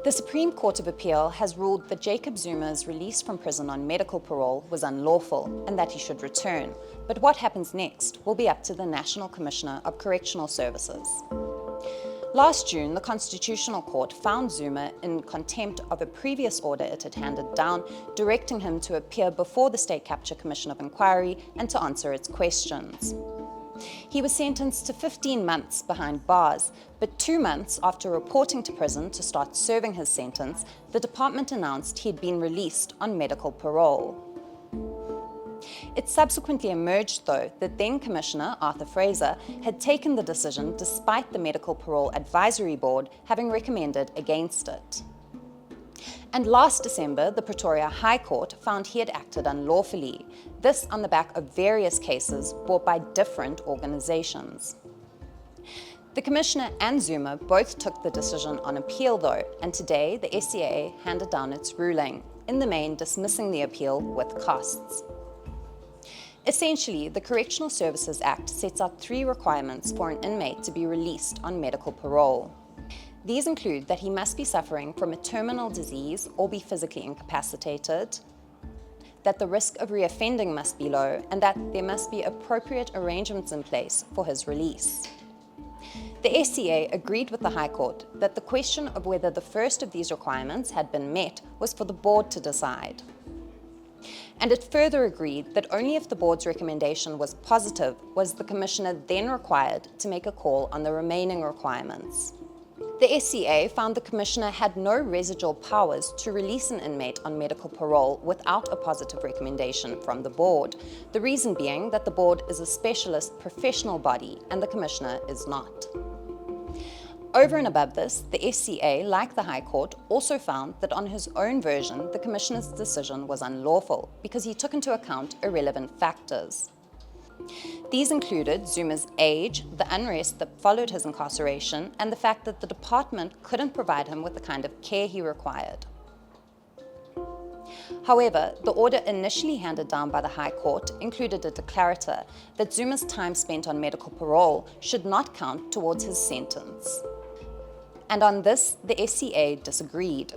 The Supreme Court of Appeal has ruled that Jacob Zuma's release from prison on medical parole was unlawful and that he should return. But what happens next will be up to the National Commissioner of Correctional Services. Last June, the Constitutional Court found Zuma in contempt of a previous order it had handed down, directing him to appear before the State Capture Commission of Inquiry and to answer its questions. He was sentenced to 15 months behind bars, but 2 months after reporting to prison to start serving his sentence, the department announced he had been released on medical parole. It subsequently emerged, though, that then Commissioner Arthur Fraser had taken the decision despite the Medical Parole Advisory Board having recommended against it. And last December, the Pretoria High Court found he had acted unlawfully, this on the back of various cases brought by different organizations. The Commissioner and Zuma both took the decision on appeal, though, and today the SCA handed down its ruling, in the main dismissing the appeal with costs. Essentially, the Correctional Services Act sets out 3 requirements for an inmate to be released on medical parole. These include that he must be suffering from a terminal disease or be physically incapacitated, that the risk of reoffending must be low, and that there must be appropriate arrangements in place for his release. The SCA agreed with the High Court that the question of whether the first of these requirements had been met was for the board to decide. And it further agreed that only if the board's recommendation was positive was the Commissioner then required to make a call on the remaining requirements. The SCA found the Commissioner had no residual powers to release an inmate on medical parole without a positive recommendation from the board, the reason being that the board is a specialist professional body and the Commissioner is not. Over and above this, the SCA, like the High Court, also found that on his own version, the Commissioner's decision was unlawful because he took into account irrelevant factors. These included Zuma's age, the unrest that followed his incarceration, and the fact that the department couldn't provide him with the kind of care he required. However, the order initially handed down by the High Court included a declarator that Zuma's time spent on medical parole should not count towards his sentence. And on this, the SCA disagreed.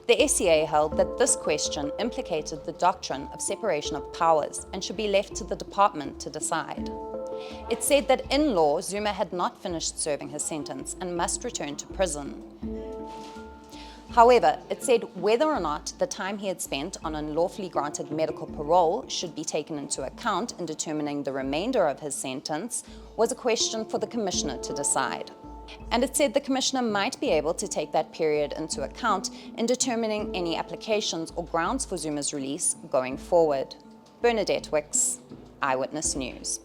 The SCA held that this question implicated the doctrine of separation of powers and should be left to the department to decide. It said that in law, Zuma had not finished serving his sentence and must return to prison. However, it said whether or not the time he had spent on unlawfully granted medical parole should be taken into account in determining the remainder of his sentence was a question for the Commissioner to decide. And it said the Commissioner might be able to take that period into account in determining any applications or grounds for Zuma's release going forward. Bernadette Wicks, Eyewitness News.